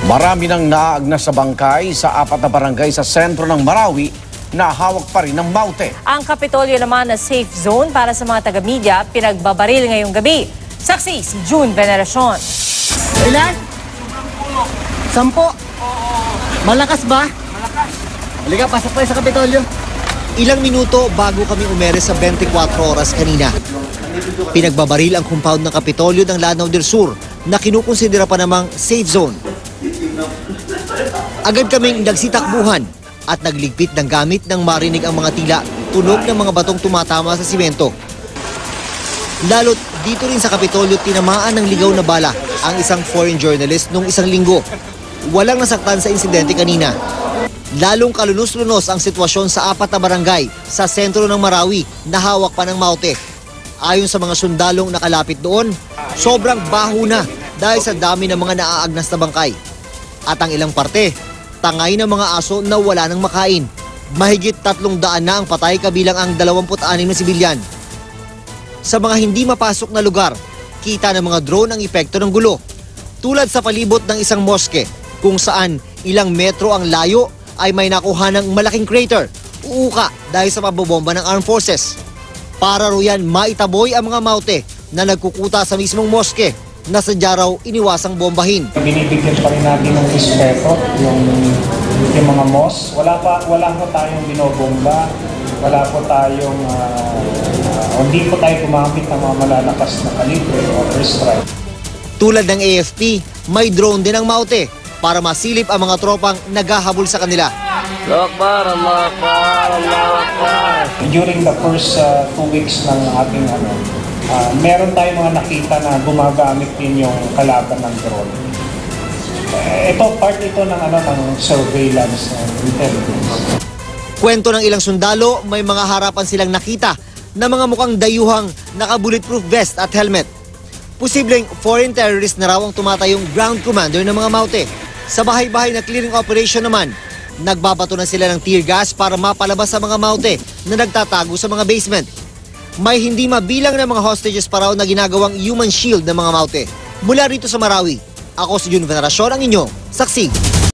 Marami nang naaagnas sa bangkay sa 4 na barangay sa sentro ng Marawi na hawak pa rin ng Maute. Ang Kapitolyo naman na safe zone para sa mga taga-media pinagbabaril ngayong gabi. Saksi si June Veneracion. Ilan? 10. Malakas ba? Malakas. Halika, pasok tayo sa Kapitolyo. Ilang minuto bago kami umere sa 24 oras kanina. Pinagbabaril ang compound ng Kapitolyo ng Lanao del Sur na kinukonsidera pa namang safe zone. Agad kaming nagsitakbuhan at nagligpit ng gamit nang marinig ang mga tila tunog ng mga batong tumatama sa simento. Lalo't dito rin sa Kapitolyo tinamaan ng ligaw na bala ang isang foreign journalist noong isang linggo. Walang nasaktan sa insidente kanina. Lalong kalunos-lunos ang sitwasyon sa 4 na barangay sa sentro ng Marawi na hawak pa ng Maute. Ayon sa mga sundalong nakalapit doon, sobrang baho na dahil sa dami ng mga naaagnas na bangkay. At ang ilang parte, tangay ng mga aso na wala nang makain. Mahigit 300 na ang patay kabilang ang 26 na sibilyan. Sa mga hindi mapasok na lugar, kita ng mga drone ang epekto ng gulo. Tulad sa palibot ng isang moske kung saan ilang metro ang layo ay may nakuha ng malaking crater, uuka dahil sa pabobomba ng armed forces. Para royan maitaboy ang mga Maute na nagkukuta sa mismong moske na sadya raw iniwasang bombahin. Binibigyan pa rin natin ng respeto yung mga mosque. Wala po tayong binobomba, wala po tayong, hindi po tayo gumamit ng mga malalakas na kalibre o airstrike. Tulad ng AFP, may drone din ang Maute para masilip ang mga tropang naghahabol sa kanila. Allahu Akbar, Allahu Akbar, Allahu Akbar. During the first 2 weeks ng ating meron tayong mga nakita na gumagamit din yung kalaban ng drone. Part ito ng surveillance and intelligence. Kwento ng ilang sundalo, may mga harapan silang nakita na mga mukhang dayuhang naka-bulletproof vest at helmet. Posibleng foreign terrorist na raw ang tumatayong ground commander ng mga Maute. Sa bahay-bahay na clearing operation naman, nagbabato na sila ng tear gas para mapalabas sa mga Maute na nagtatago sa mga basement. May hindi mabilang na mga hostages pa raw na ginagawang human shield ng mga Maute. Mula rito sa Marawi, ako si June Veneracion, ang inyong saksi.